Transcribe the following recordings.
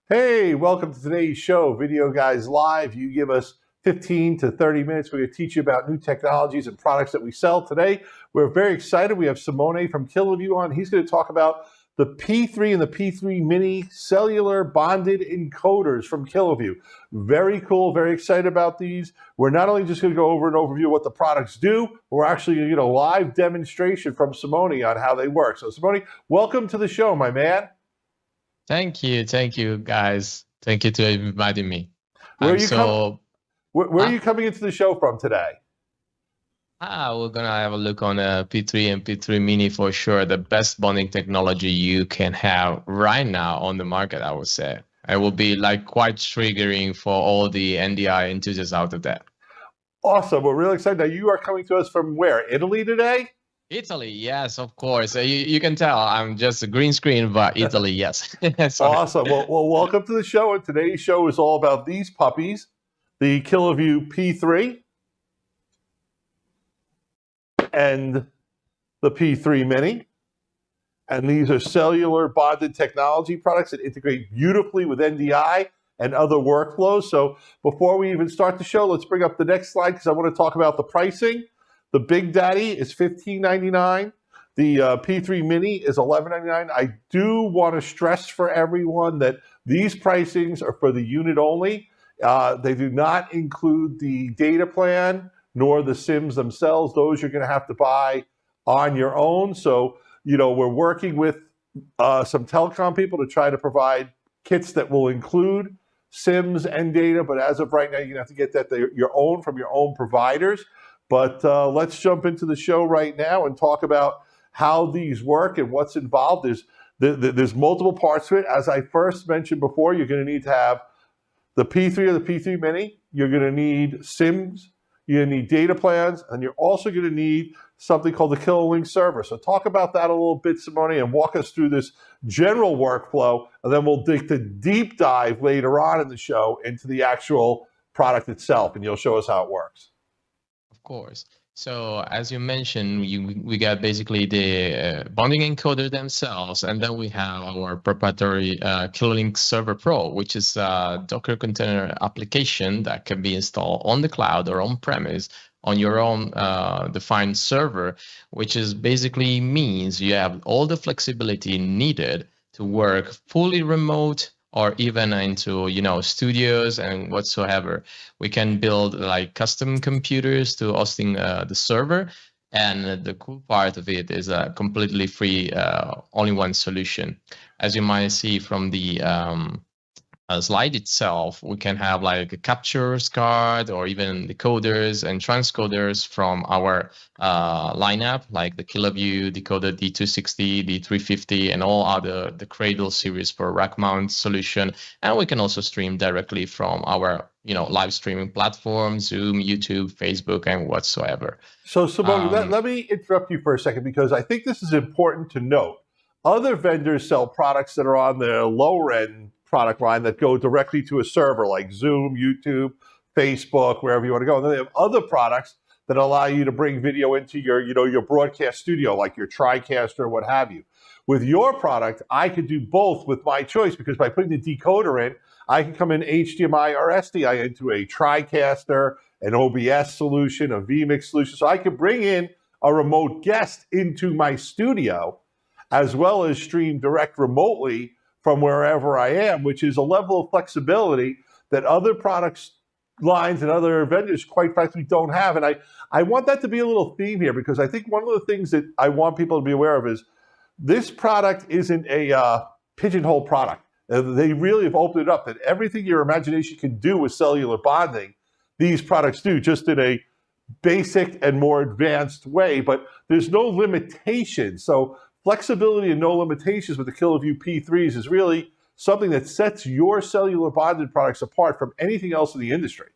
Hey, welcome to today's show, Video Guys Live. You give us 15 to 30 minutes. We're going to teach you about new technologies and products that we sell today. We're very excited. We have Simone from Kiloview on. He's going to talk about the P3 and the P3 Mini cellular bonded encoders from Kiloview. Very cool, very excited about these. We're not only just going to go over an overview of what the products do, we're actually going to get a live demonstration from Simone on how they work. So Simone, welcome to the show, my man. Thank you, guys. Thank you to inviting me. Where are you coming into the show from today? We're gonna have a look on a P3 and P3 Mini for sure. The best bonding technology you can have right now on the market, I would say. It will be like quite triggering for all the NDI enthusiasts out of there. Awesome. We're really excited. Now you are coming to us from where? Italy today? Italy, yes, of course. You can tell I'm just a green screen, but Italy, yes. Awesome. Well, welcome to the show. And today's show is all about these puppies, the Kiloview P3 and the P3 Mini. And these are cellular bonded technology products that integrate beautifully with NDI and other workflows. So before we even start the show, let's bring up the next slide because I want to talk about the pricing. The Big Daddy is $15.99. The P3 Mini is $11.99. I do want to stress for everyone that these pricings are for the unit only. They do not include the data plan nor the SIMs themselves. Those you're going to have to buy on your own. So, we're working with some telecom people to try to provide kits that will include SIMs and data. But as of right now, you're going to have to get that your own from your own providers. But let's jump into the show right now and talk about how these work and what's involved. There's multiple parts to it. As I first mentioned before, you're going to need to have the P3 or the P3 Mini. You're going to need SIMs. You're going to need data plans. And you're also going to need something called the KiloLink server. So talk about that a little bit, Simone, and walk us through this general workflow. And then we'll dig the deep dive later on in the show into the actual product itself. And you'll show us how it works. Of course. So as you mentioned, we got basically the bonding encoder themselves, and then we have our proprietary KiloLink Server Pro, which is a Docker container application that can be installed on the cloud or on premise on your own defined server, which is basically means you have all the flexibility needed to work fully remote or even into studios and whatsoever. We can build like custom computers to hosting the server, and the cool part of it is a completely free only one solution. As you might see from the slide itself, we can have like a captures card or even decoders and transcoders from our lineup, like the Kiloview decoder D260, D350, and all other the Cradle series for rack mount solution. And we can also stream directly from our live streaming platform, Zoom, YouTube, Facebook, and whatsoever. So Simone, let me interrupt you for a second because I think this is important to note. Other vendors sell products that are on their lower end product line that go directly to a server like Zoom, YouTube, Facebook, wherever you want to go. And then they have other products that allow you to bring video into your broadcast studio, like your TriCaster or what have you. With your product, I could do both with my choice because by putting the decoder in, I can come in HDMI or SDI into a TriCaster, an OBS solution, a vMix solution. So I could bring in a remote guest into my studio as well as stream direct remotely from wherever I am, which is a level of flexibility that other products lines and other vendors, quite frankly, don't have. And I want that to be a little theme here because I think one of the things that I want people to be aware of is this product isn't a pigeonhole product. They really have opened it up that everything your imagination can do with cellular bonding, these products do just in a basic and more advanced way, but there's no limitation. So flexibility and no limitations with the Kiloview P3s is really something that sets your cellular bonded products apart from anything else in the industry.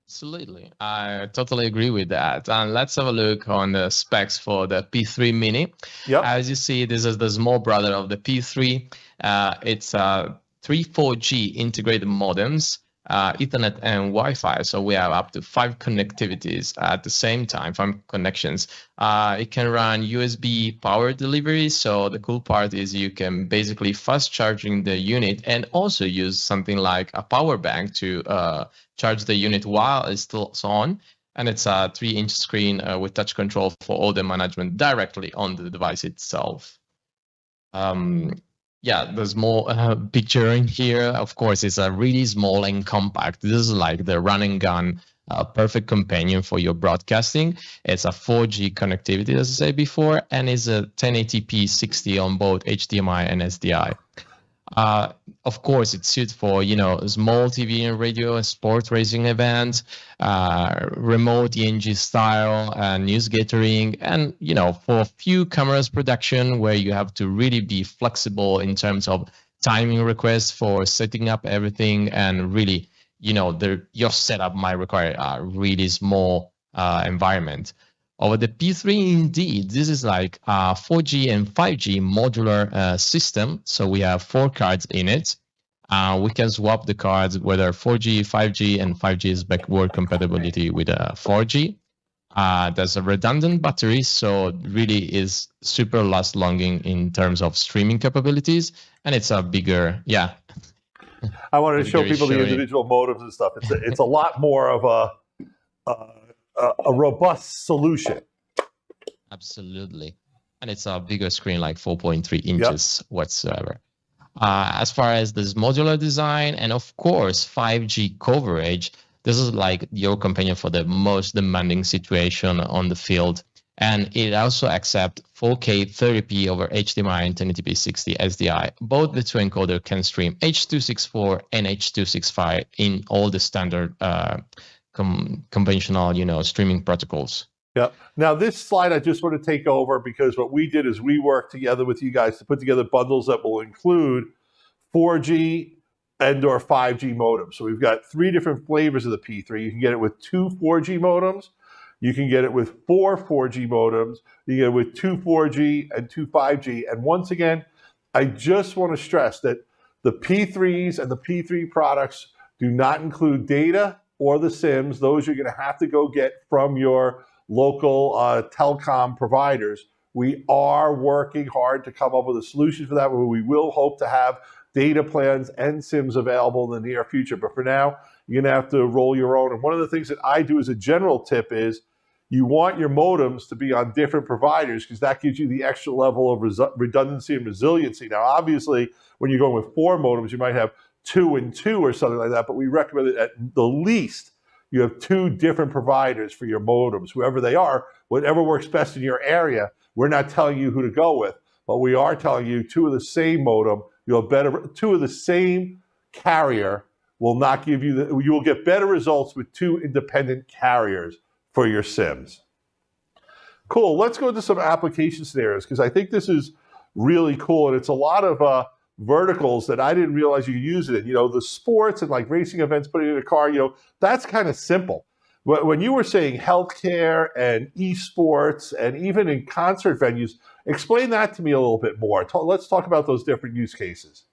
Absolutely. I totally agree with that. And let's have a look on the specs for the P3 Mini. Yep. As you see, this is the small brother of the P3. It's 3 4G integrated modems Ethernet and Wi-Fi. So we have up to 5 connectivities at the same time, 5 connections. It can run USB power delivery. So the cool part is you can basically fast charging the unit and also use something like a power bank to charge the unit while it's still on. And it's a 3-inch screen with touch control for all the management directly on the device itself. Yeah, there's more picture in here. Of course, it's a really small and compact. This is like the run and gun perfect companion for your broadcasting. It's a 4G connectivity, as I said before, and is a 1080p 60 on both HDMI and SDI. Of course, it's suited for, small TV and radio and sport racing events, remote ENG style, news gathering, and, for a few cameras production where you have to really be flexible in terms of timing requests for setting up everything. And really, your setup might require a really small environment. Over the P3, indeed, this is like a 4G and 5G modular system. So we have 4 cards in it. We can swap the cards, whether 4G, 5G, and 5G is backward compatibility with 4G. There's a redundant battery, so it really is super longing in terms of streaming capabilities. And it's a bigger, I wanted to show people the individual modems and stuff. It's a lot more of a robust solution. Absolutely. And it's a bigger screen, like 4.3 inches whatsoever. As far as this modular design and, of course, 5G coverage, this is like your companion for the most demanding situation on the field. And it also accepts 4K 30p over HDMI and 1080p 60 SDI. Both the two encoder can stream H.264 and H.265 in all the standard conventional, streaming protocols. Yeah. Now, this slide I just want to take over because what we did is we worked together with you guys to put together bundles that will include 4G and/or 5G modems. So we've got 3 different flavors of the P3. You can get it with 2 4G modems. You can get it with 4 4G modems. You can get it with 2 4G and 2 5G. And once again, I just want to stress that the P3s and the P3 products do not include data or the SIMs. Those you're going to have to go get from your local telecom providers. We are working hard to come up with a solution for that, where we will hope to have data plans and SIMs available in the near future. But for now, you're going to have to roll your own. And one of the things that I do as a general tip is you want your modems to be on different providers because that gives you the extra level of redundancy and resiliency. Now, obviously, when you're going with 4 modems, you might have 2 and 2 or something like that, but we recommend that at the least you have 2 different providers for your modems, whoever they are, whatever works best in your area. We're not telling you who to go with, but we are telling you 2 of the same modem, you'll better 2 of the same carrier will not give you you will get better results with 2 independent carriers for your SIMs. Cool. Let's go into some application scenarios because I think this is really cool, and it's a lot of verticals that I didn't realize you could use it in. The sports and like racing events, putting it in a car, that's kind of simple. But when you were saying healthcare and esports and even in concert venues, explain that to me a little bit more. Let's talk about those different use cases.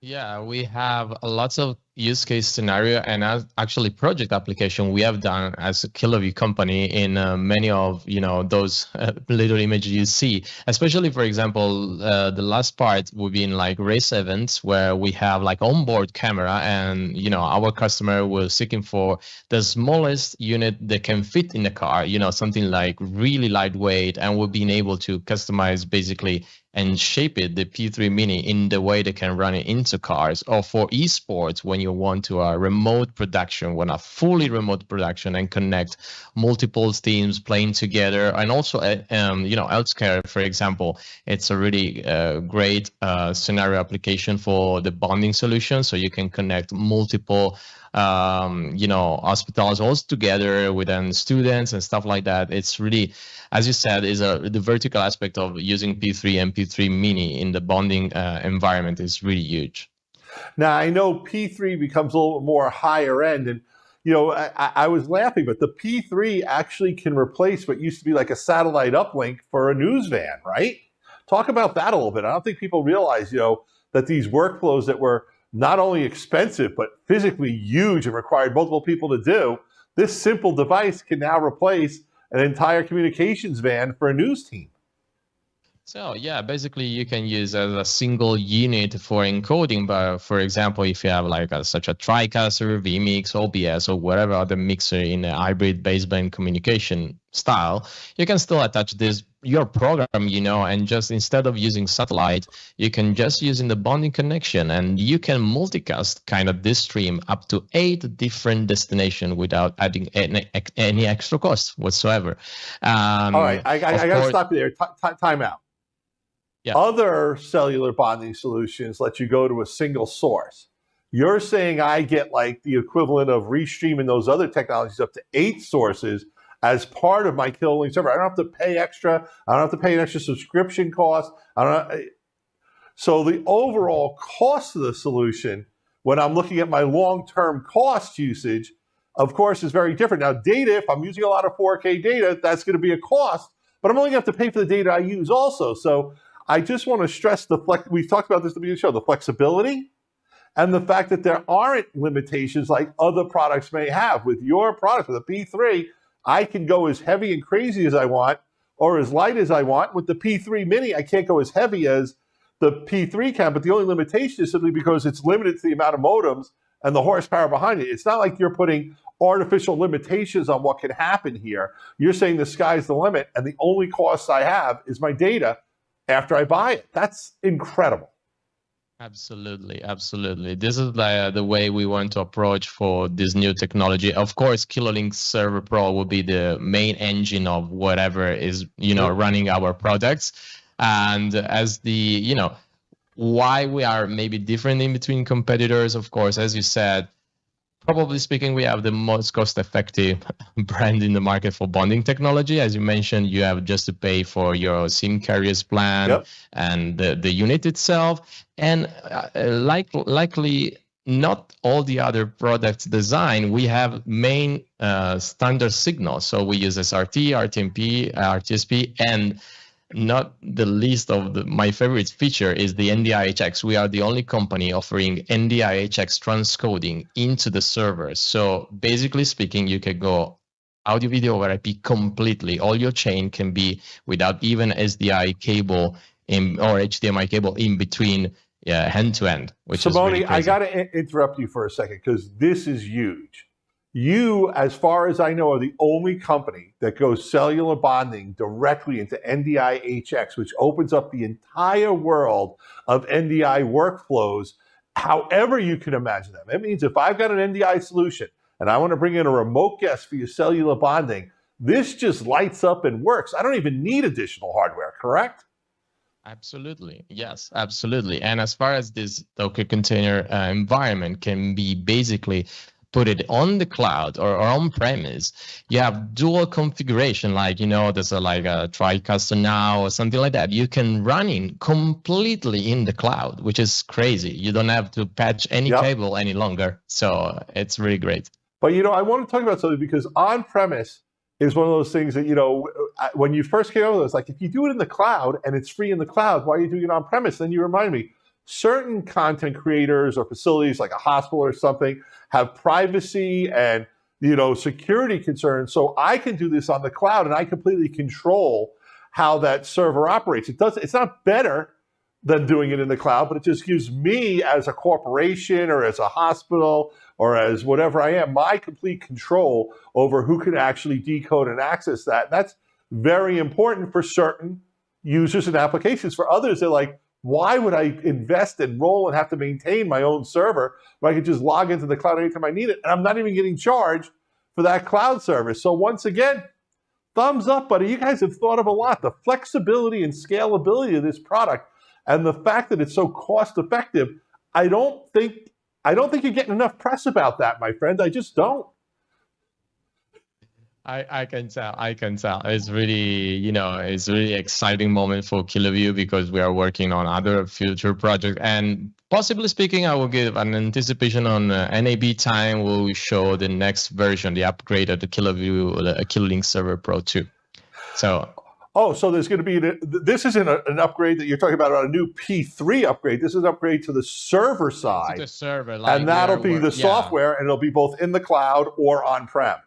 Yeah, we have lots of use case scenario and actually project application we have done as a Kiloview company in many of those little images you see. Especially, for example, the last part would be in like race events where we have like onboard camera, and our customer was seeking for the smallest unit that can fit in the car. Something like really lightweight, and we've been able to customize basically and shape it, the P3 Mini, in the way they can run it into cars. Or for esports, when you want to a remote production, when a fully remote production and connect multiple teams playing together. And also, healthcare, for example, it's a really great scenario application for the bonding solution. So you can connect multiple hospitals all together with students and stuff like that. It's really, as you said, is the vertical aspect of using P3 and P3 Mini in the bonding environment is really huge. Now, I know P3 becomes a little more higher end, and I was laughing, but the P3 actually can replace what used to be like a satellite uplink for a news van, right? Talk about that a little bit. I don't think people realize, that these workflows that were not only expensive, but physically huge and required multiple people to do, this simple device can now replace an entire communications van for a news team. So yeah, basically you can use as a single unit for encoding. But for example, if you have like such a TriCaster, vMix, OBS, or whatever other mixer in a hybrid baseband communication style, you can still attach your program, and just instead of using satellite, you can just using the bonding connection, and you can multicast kind of this stream up to 8 different destinations without adding any extra cost whatsoever. All right, I got to stop you there. Time out. Yeah. Other cellular bonding solutions let you go to a single source. You're saying I get like the equivalent of restreaming those other technologies up to 8 sources as part of my Kilolink server. I don't have to pay extra. I don't have to pay an extra subscription cost. So the overall cost of the solution, when I'm looking at my long-term cost usage, of course, is very different. Now, data, if I'm using a lot of 4K data, that's going to be a cost, but I'm only going to have to pay for the data I use also. So I just want to stress we've talked about this at the beginning of the show, the flexibility and the fact that there aren't limitations like other products may have. With your product, with the P3, I can go as heavy and crazy as I want or as light as I want. With the P3 Mini, I can't go as heavy as the P3 can, but the only limitation is simply because it's limited to the amount of modems and the horsepower behind it. It's not like you're putting artificial limitations on what can happen here. You're saying the sky's the limit, and the only cost I have is my data after I buy it. That's incredible. Absolutely, absolutely. This is the way we want to approach for this new technology. Of course, Kilolink Server Pro will be the main engine of whatever is, running our products. And as why we are maybe different in between competitors, of course, as you said, probably speaking, we have the most cost-effective brand in the market for bonding technology. As you mentioned, you have just to pay for your SIM carriers plan and the unit itself. And likely not all the other products design, we have main standard signals. So we use SRT, RTMP, RTSP, and not the least of my favorite feature is the NDI-HX. We are the only company offering NDI-HX transcoding into the server. So basically speaking, you can go audio video over IP completely. All your chain can be without even SDI cable or HDMI cable in between hand to end, which Simone, is really crazy. I got to interrupt you for a second because this is huge. You, as far as I know, are the only company that goes cellular bonding directly into NDI-HX, which opens up the entire world of NDI workflows, however you can imagine them. It means if I've got an NDI solution and I want to bring in a remote guest for your cellular bonding, this just lights up and works. I don't even need additional hardware, correct? Absolutely. Yes, absolutely. And as far as this Docker container environment can be basically put it on the cloud or on premise, you have dual configuration, like, there's a TriCaster now or something like that. You can run in completely in the cloud, which is crazy. You don't have to patch any cable any longer. So it's really great. But, I want to talk about something because on-premise is one of those things that, when you first came over, it's like, if you do it in the cloud and it's free in the cloud, why are you doing it on-premise? Then you remind me, certain content creators or facilities like a hospital or something have privacy and security concerns. So I can do this on the cloud and I completely control how that server operates. It's not better than doing it in the cloud, but it just gives me as a corporation or as a hospital or as whatever I am, my complete control over who can actually decode and access that. That's very important for certain users and applications. For others, they're like, why would I invest and roll and have to maintain my own server when I could just log into the cloud anytime I need it? And I'm not even getting charged for that cloud service. So once again, thumbs up, buddy. You guys have thought of a lot. The flexibility and scalability of this product and the fact that it's so cost effective, I don't think you're getting enough press about that, my friend. I just don't. I can tell. It's really, it's really exciting moment for Kiloview because we are working on other future projects. And possibly speaking, I will give an anticipation on NAB time. We'll show the next version, the upgrade of the Kilolink Server Pro 2. So Oh, so there's going to be, this isn't an upgrade that you're talking about on a new P3 upgrade. This is an upgrade to the server side. To the server, like, and that'll be the software, and it'll be both in the cloud or on-prem.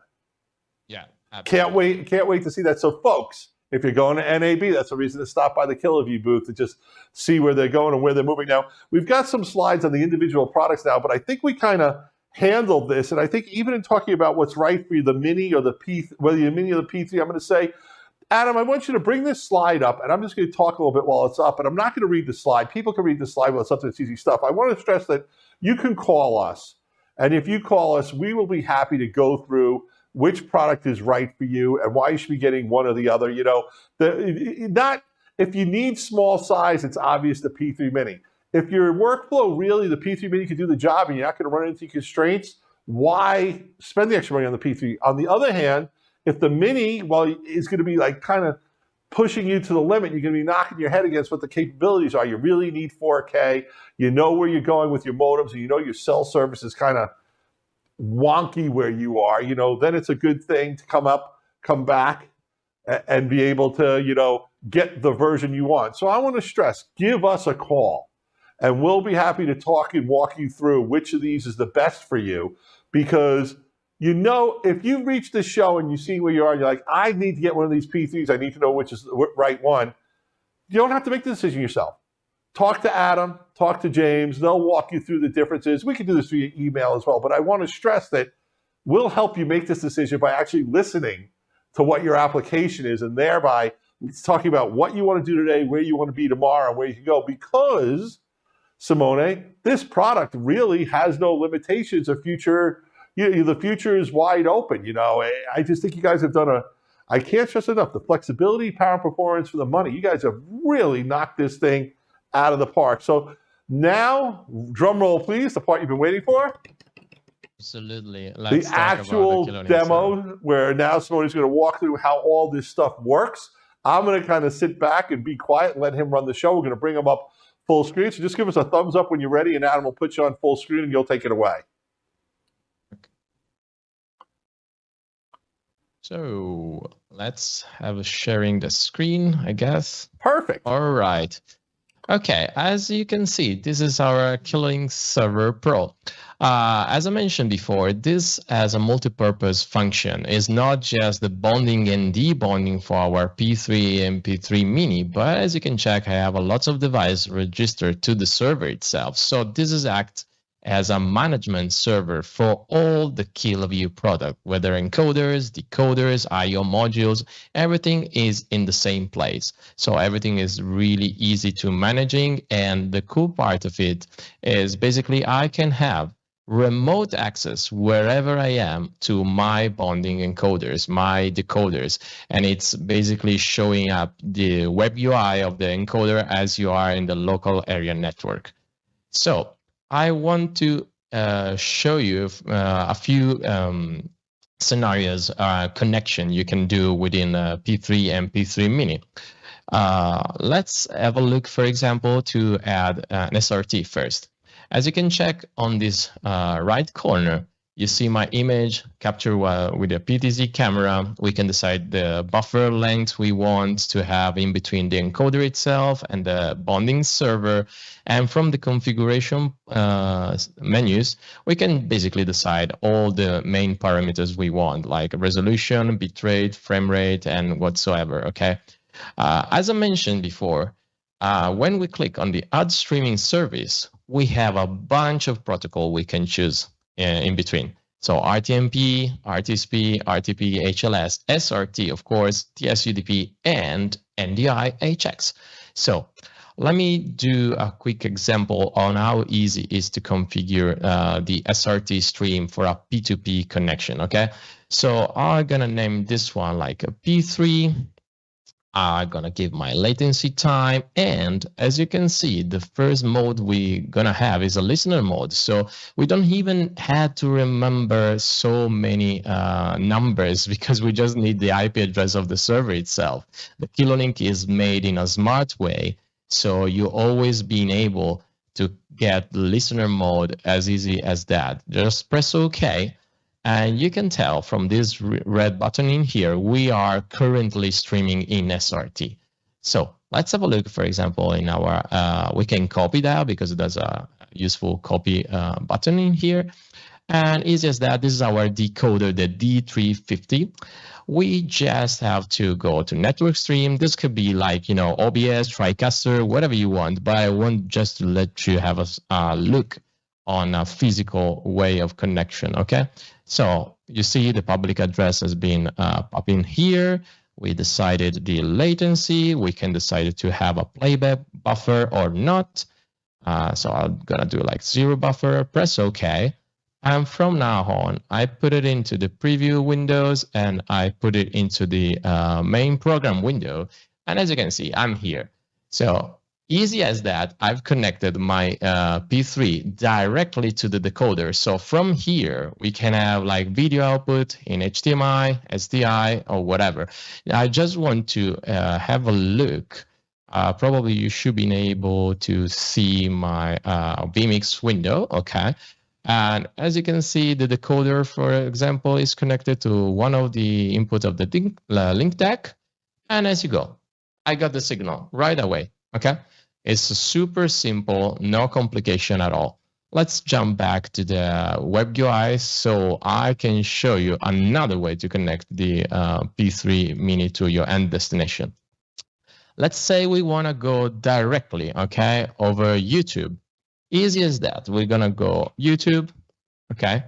Yeah, absolutely. Can't wait to see that. So folks, if you're going to NAB, that's a reason to stop by the Kiloview booth to just see where they're going and where they're moving. Now, we've got some slides on the individual products now, but I think we kind of handled this. And I think even in talking about what's right for you, the Mini or the P, whether you're Mini or the P3, I'm going to say, Adam, I want you to bring this slide up, and I'm just going to talk a little bit while it's up, and I'm not going to read the slide. People can read the slide while it's up, it's easy stuff. I want to stress that you can call us, and if you call us, we will be happy to go through which product is right for you and why you should be getting one or the other. You know, not if you need small size, it's obvious the P3 Mini. If your workflow really, the P3 Mini can do the job and you're not going to run into constraints, why spend the extra money on the P3? On the other hand, if the Mini, well, is going to be like kind of pushing you to the limit, you're going to be knocking your head against what the capabilities are. You really need 4K. You know where you're going with your modems, and you know your cell service is kind of wonky where you are. You know, then it's a good thing to come back, and be able to, you know, get the version you want. So I want to stress, give us a call, and we'll be happy to talk and walk you through which of these is the best for you, because you know, if you've reached this show and you see where you are, and you're like, I need to get one of these P3s, I need to know which is the right one, you don't have to make the decision yourself. Talk to Adam, talk to James, they'll walk you through the differences. We can do this via email as well, but I want to stress that we'll help you make this decision by actually listening to what your application is, and thereby talking about what you want to do today, where you want to be tomorrow, and where you can go, because, Simone, this product really has no limitations or future. The future is wide open. You know, I just think you guys have done I can't stress enough, the flexibility, power, and performance for the money. You guys have really knocked this thing out of the park. So now, drum roll, please, the part you've been waiting for. Absolutely. The actual demo, where now Simone's going to walk through how all this stuff works. I'm going to kind of sit back and be quiet and let him run the show. We're going to bring him up full screen. So just give us a thumbs up when you're ready, and Adam will put you on full screen, and you'll take it away. So let's have a sharing the screen, I guess. Perfect. All right. Okay, as you can see, this is our Kiloview Server Pro. As I mentioned before, this as a multi-purpose function is not just the bonding and debonding for our P3 and P3 Mini, but as you can check, I have a lot of devices registered to the server itself. So this is act as a management server for all the Kiloview product, whether encoders, decoders, I/O modules, everything is in the same place. So everything is really easy to managing, and the cool part of it is basically I can have remote access wherever I am to my bonding encoders, my decoders, and it's basically showing up the web UI of the encoder as you are in the local area network. So I want to show you a few scenarios, connection you can do within P3 and P3 Mini. Let's have a look, for example, to add an SRT first. As you can check on this right corner, you see my image captured with a PTZ camera. We can decide the buffer length we want to have in between the encoder itself and the bonding server. And from the configuration menus, we can basically decide all the main parameters we want, like resolution, bitrate, frame rate, and whatsoever, okay? As I mentioned before, when we click on the Add Streaming Service, we have a bunch of protocol we can choose in between. So RTMP, RTSP, RTP, HLS, SRT, of course, TS-UDP, and NDI-HX. So let me do a quick example on how easy it is to configure the SRT stream for a P2P connection, okay? So I'm gonna name this one like a P3. I'm gonna give my latency time, and as you can see, the first mode we're gonna have is a listener mode. So we don't even have to remember so many numbers, because we just need the IP address of the server itself. The Kilolink is made in a smart way, so you always being able to get the listener mode as easy as that. Just press OK. And you can tell from this red button in here, we are currently streaming in SRT. So let's have a look, for example, in our, we can copy that because there's a useful copy button in here. And it's just that this is our decoder, the D350. We just have to go to network stream. This could be like, OBS, TriCaster, whatever you want, but I want just to let you have a look on a physical way of connection, okay? So you see the public address has been popping here. We decided the latency. We can decide to have a playback buffer or not. So I'm gonna do like 0 buffer, press OK. And from now on, I put it into the preview windows and I put it into the main program window. And as you can see, I'm here. So easy as that, I've connected my P3 directly to the decoder. So from here, we can have like video output in HDMI, SDI, or whatever. I just want to have a look. Probably you should be able to see my vMix window, okay? And as you can see, the decoder, for example, is connected to one of the inputs of the link deck. And as you go, I got the signal right away, okay? It's super simple, no complication at all. Let's jump back to the web UI so I can show you another way to connect the P3 Mini to your end destination. Let's say we want to go directly, okay, over YouTube. Easy as that. We're going to go YouTube, okay?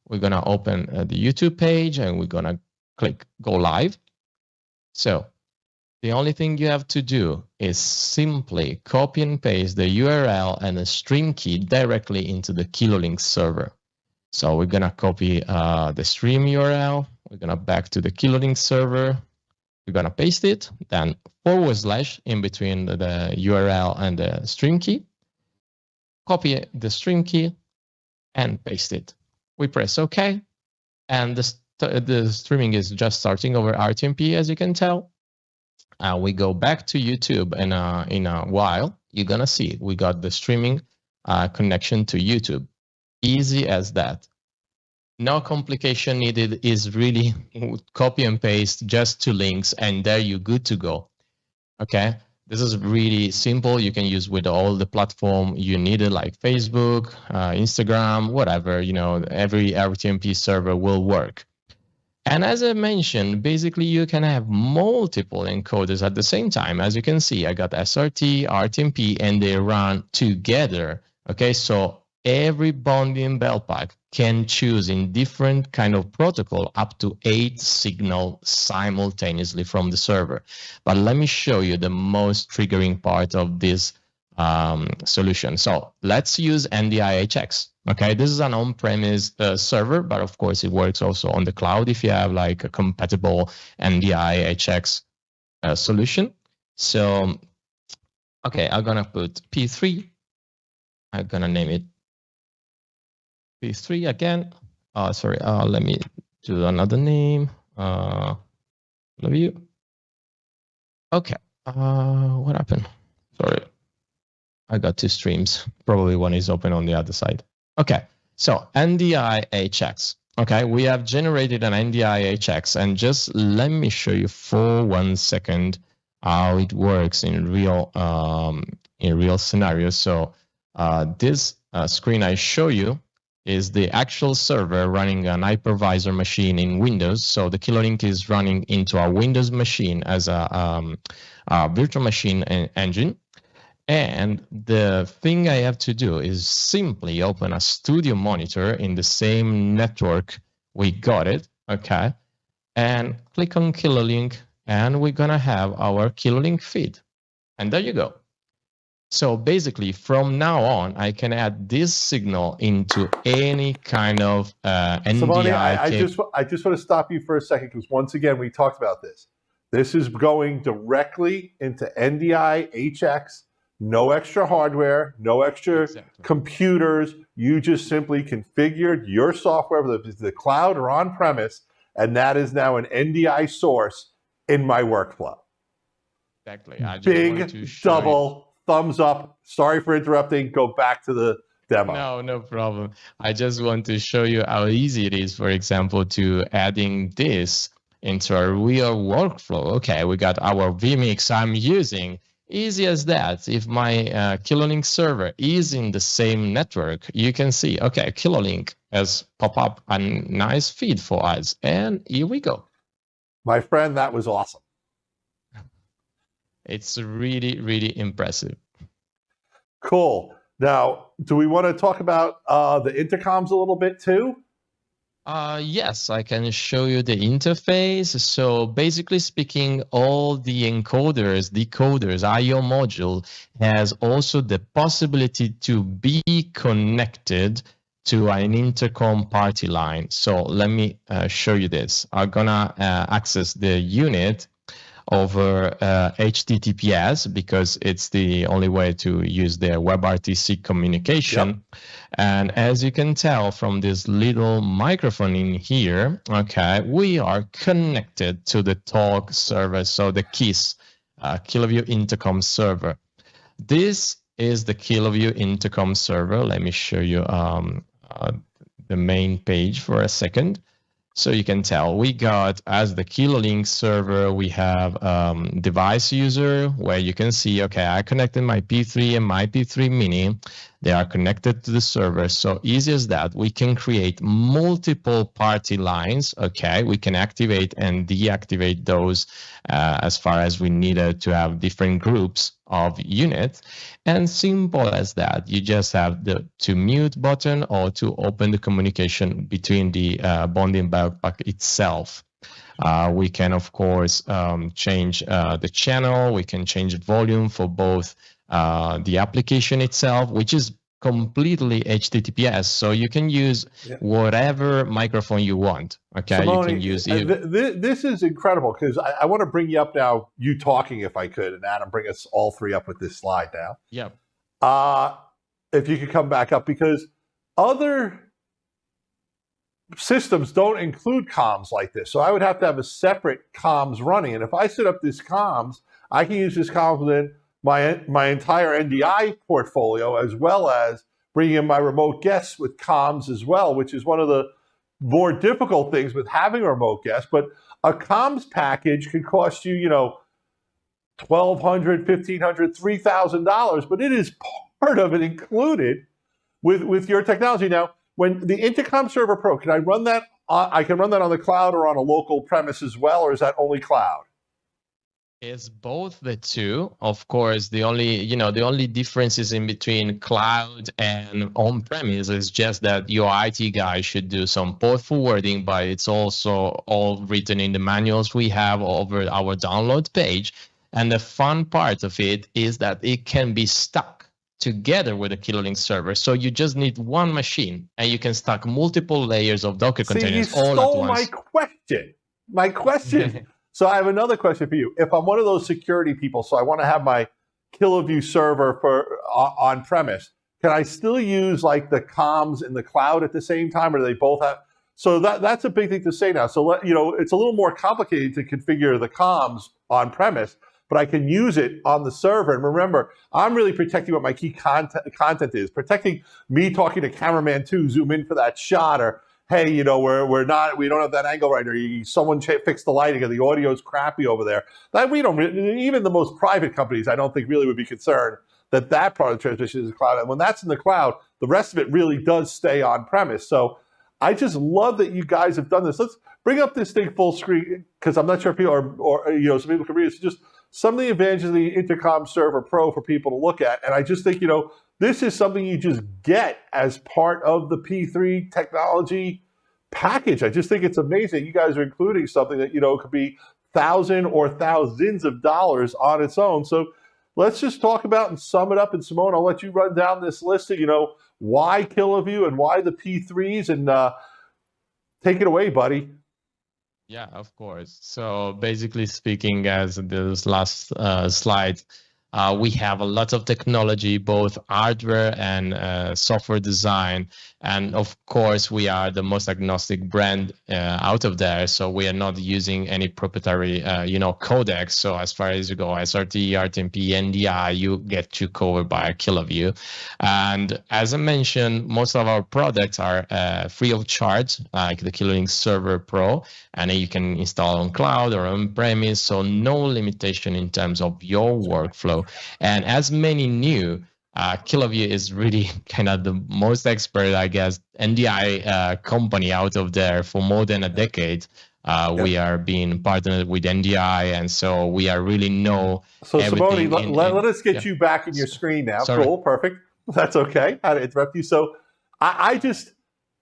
We're going to open the YouTube page and we're going to click Go Live. So the only thing you have to do is simply copy and paste the URL and the stream key directly into the Kilolink server. So we're going to copy the stream URL. We're going to back to the Kilolink server. We're going to paste it, then / in between the URL and the stream key. Copy the stream key and paste it. We press OK, and the streaming is just starting over RTMP, as you can tell. We go back to YouTube, and in a while, you're gonna see we got the streaming connection to YouTube. Easy as that. No complication needed. Is really copy and paste just 2 links, and there you're good to go. Okay. This is really simple. You can use with all the platform you needed, like Facebook, Instagram, whatever, every RTMP server will work. And as I mentioned, basically you can have multiple encoders at the same time. As you can see, I got SRT, RTMP, and they run together. Okay, so every bonding bell pack can choose in different kind of protocol up to 8 signals simultaneously from the server. But let me show you the most triggering part of this solution. So let's use NDI-HX. Okay, this is an on-premise server, but of course it works also on the cloud if you have like a compatible NDI-HX solution. So, okay, I'm gonna put P3. I'm gonna name it P3 again. Sorry, let me do another name. Kiloview. Okay, what happened? Sorry, I got 2 streams. Probably one is open on the other side. Okay, so NDI-HX. Okay, we have generated an NDI-HX, and just let me show you for 1 second how it works in real scenarios. So this screen I show you is the actual server running an hypervisor machine in Windows. So the Kilolink is running into a Windows machine as a virtual machine engine. And the thing I have to do is simply open a studio monitor in the same network we got it, okay? And click on Kilolink, and we're gonna have our Kilolink feed. And there you go. So basically, from now on, I can add this signal into any kind of NDI. Simone, I just want to stop you for a second, because once again, we talked about this. This is going directly into NDI-HX. No extra hardware, no extra computers. You just simply configured your software, whether it's the cloud or on-premise, and that is now an NDI source in my workflow. Exactly. I just Big double thumbs up. Sorry for interrupting. Go back to the demo. No problem. I just want to show you how easy it is, for example, to adding this into a real workflow. Okay, we got our vMix I'm using. Easy as that. If my Kilolink server is in the same network, you can see, okay, Kilolink has pop up a nice feed for us. And here we go. My friend, that was awesome. It's really, really impressive. Cool. Now, do we want to talk about the intercoms a little bit too? Yes, I can show you the interface. So basically speaking, all the encoders, decoders, I/O module has also the possibility to be connected to an intercom party line. So let me show you this. I'm gonna access the unit over HTTPS because it's the only way to use the WebRTC communication. Yep. And as you can tell from this little microphone in here, okay, we are connected to the talk server, so the KISS, Kiloview Intercom server. This is the Kiloview Intercom server. Let me show you the main page for a second. So you can tell we got, as the Kilolink server, we have device user where you can see, okay, I connected my P3 and my P3 Mini. They are connected to the server. So easy as that. We can create multiple party lines. Okay, we can activate and deactivate those as far as we needed to have different groups of units. And simple as that. You just have the to mute button or to open the communication between the bonding backpack itself. We can, of course, change the channel. We can change the volume for both the application itself, which is completely HTTPS. So you can use whatever microphone you want. Okay, Simone, you can use this is incredible because I want to bring you up now, you talking if I could, and Adam, bring us all three up with this slide now. Yep. If you could come back up, because other systems don't include comms like this. So I would have to have a separate comms running. And if I set up this comms, I can use this comms within my entire NDI portfolio, as well as bringing in my remote guests with comms as well, which is one of the more difficult things with having a remote guest. But a comms package can cost you, $1,200, $1,500, $3,000, but it is part of it included with your technology. Now, when the Intercom Server Pro, can I run that? I can run that on the cloud or on a local premise as well, or is that only cloud? It's both the two. Of course, the only differences in between cloud and on-premise is just that your IT guy should do some port forwarding, but it's also all written in the manuals we have over our download page. And the fun part of it is that it can be stuck together with a Kilolink server. So you just need one machine and you can stack multiple layers of Docker containers all at once. My question. My question. So I have another question for you. If I'm one of those security people, so I want to have my Kiloview server for on premise, can I still use like the comms in the cloud at the same time, or do they both have? So that's a big thing to say now. So it's a little more complicated to configure the comms on premise, but I can use it on the server. And remember, I'm really protecting what my key content is, protecting me talking to cameraman 2, zoom in for that shot, or hey, we don't have that angle right, or someone fixed the lighting, or the audio's crappy over there. That we don't, even the most private companies, I don't think really would be concerned that part of the transmission is in the cloud. And when that's in the cloud, the rest of it really does stay on premise. So I just love that you guys have done this. Let's bring up this thing full screen, because I'm not sure if people some people can read it. It's just some of the advantages of the Intercom Server Pro for people to look at. And I just think, this is something you just get as part of the P3 technology package. I just think it's amazing you guys are including something that, could be thousands or thousands of dollars on its own. So let's just talk about and sum it up. And Simone, I'll let you run down this list of, why Kiloview and why the P3s, and take it away, buddy. Yeah, of course. So basically speaking, as this last slide We have a lot of technology, both hardware and software design. And of course, we are the most agnostic brand out of there. So we are not using any proprietary, codecs. So as far as you go, SRT, RTMP, NDI, you get you covered by Kiloview. And as I mentioned, most of our products are free of charge, like the Kilolink Server Pro, and you can install on cloud or on premise. So no limitation in terms of your workflow. And as many knew, Kiloview is really kind of the most expert, I guess, NDI company out of there for more than a decade. We are being partnered with NDI, and so we are really know everything. Simone, let us get you back in your screen now. Sorry. Cool, perfect. That's okay. I had to interrupt you. So I just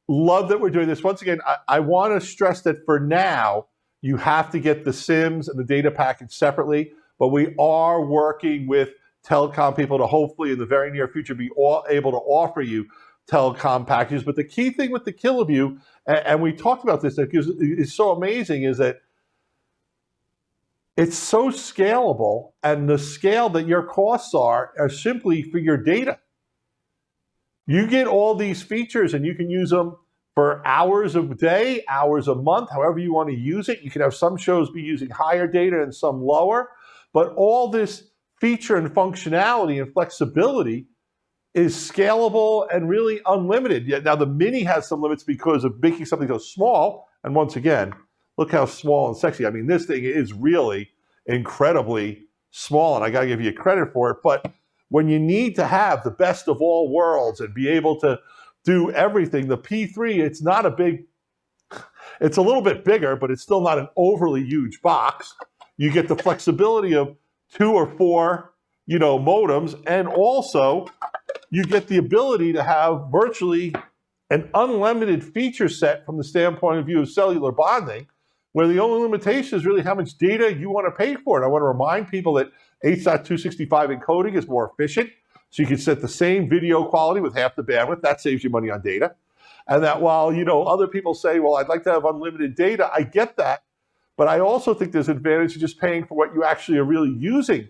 love that we're doing this. Once again, I want to stress that for now, you have to get the SIMs and the data package separately, but we are working with telecom people to hopefully in the very near future be able to offer you telecom packages. But the key thing with the Kiloview, and we talked about this, that is so amazing, is that it's so scalable, and the scale that your costs are simply for your data. You get all these features and you can use them for hours a day, hours a month, however you want to use it. You can have some shows be using higher data and some lower, but all this feature and functionality and flexibility is scalable and really unlimited. Yet now the Mini has some limits because of making something so small. And once again, look how small and sexy. I mean, this thing is really incredibly small, and I got to give you credit for it. But when you need to have the best of all worlds and be able to do everything, the P3, it's not a big, it's a little bit bigger, but it's still not an overly huge box. You get the flexibility of 2 or 4, modems, and also you get the ability to have virtually an unlimited feature set from the standpoint of view of cellular bonding, where the only limitation is really how much data you want to pay for it. I want to remind people that H.265 encoding is more efficient, so you can set the same video quality with half the bandwidth. That saves you money on data. And that while, other people say, well, I'd like to have unlimited data, I get that. But I also think there's an advantage to just paying for what you actually are really using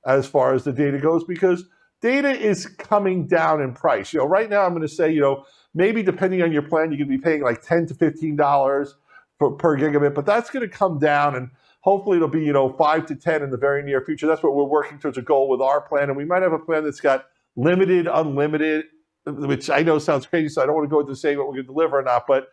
as far as the data goes, because data is coming down in price. Right now I'm going to say, maybe depending on your plan, you could be paying like $10 to $15 per gigabit, but that's going to come down, and hopefully it'll be, 5 to 10 in the very near future. That's what we're working towards, a goal with our plan. And we might have a plan that's got limited, unlimited, which I know sounds crazy, so I don't want to go into saying what we're going to deliver or not, but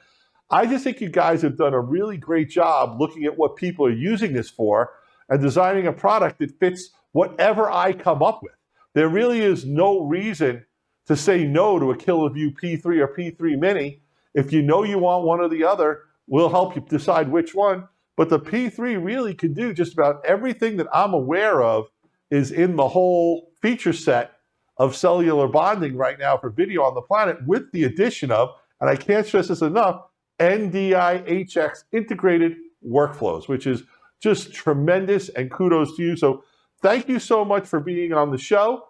I just think you guys have done a really great job looking at what people are using this for and designing a product that fits whatever I come up with. There really is no reason to say no to a Kiloview P3 or P3 Mini. If you know you want one or the other, we'll help you decide which one. But the P3 really can do just about everything that I'm aware of is in the whole feature set of cellular bonding right now for video on the planet, with the addition of, and I can't stress this enough, NDI-HX integrated workflows, which is just tremendous, and kudos to you. So thank you so much for being on the show.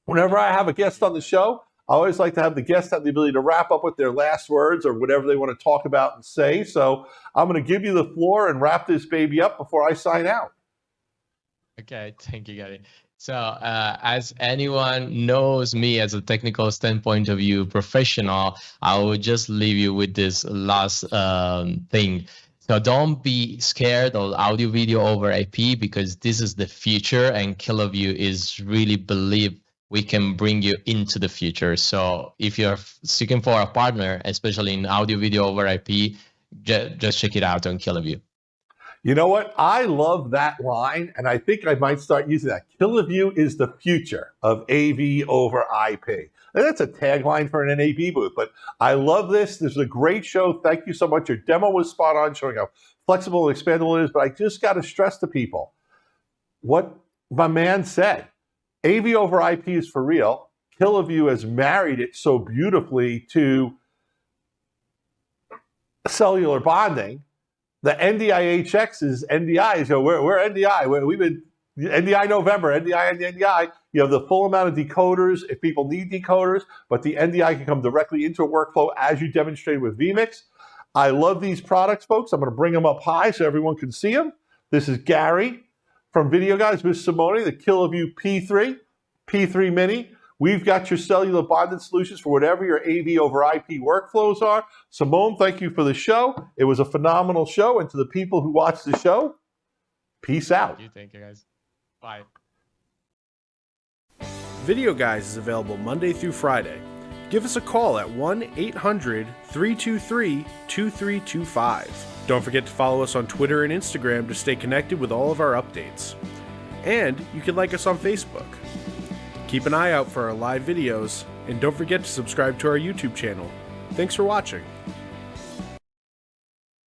Whenever I have a guest on the show, I always like to have the guest have the ability to wrap up with their last words or whatever they want to talk about and say. So I'm going to give you the floor and wrap this baby up before I sign out. Okay, thank you, Gary. So as anyone knows me as a technical standpoint of view professional, I will just leave you with this last thing. So don't be scared of audio video over IP, because this is the future, and Kiloview is really believe we can bring you into the future. So if you're seeking for a partner, especially in audio video over IP, just check it out on Kiloview. You know what? I love that line, and I think I might start using that. Kiloview is the future of AV over IP. And that's a tagline for an NAB booth, but I love this. This is a great show. Thank you so much. Your demo was spot on, showing how flexible and expandable it is, but I just got to stress to people what my man said. AV over IP is for real. Kiloview has married it so beautifully to cellular bonding. The NDI-HX is NDI. So we're NDI. We've been NDI November, NDI and NDI. You have the full amount of decoders if people need decoders, but the NDI can come directly into a workflow as you demonstrated with vMix. I love these products, folks. I'm going to bring them up high so everyone can see them. This is Gary from Video Guys, Miss Simone, the Kiloview P3 Mini. We've got your cellular bonded solutions for whatever your AV over IP workflows are. Simone, thank you for the show. It was a phenomenal show. And to the people who watched the show, peace out. Thank you guys. Bye. Video Guys is available Monday through Friday. Give us a call at 1-800-323-2325. Don't forget to follow us on Twitter and Instagram to stay connected with all of our updates. And you can like us on Facebook. Keep an eye out for our live videos, and don't forget to subscribe to our YouTube channel. Thanks for watching.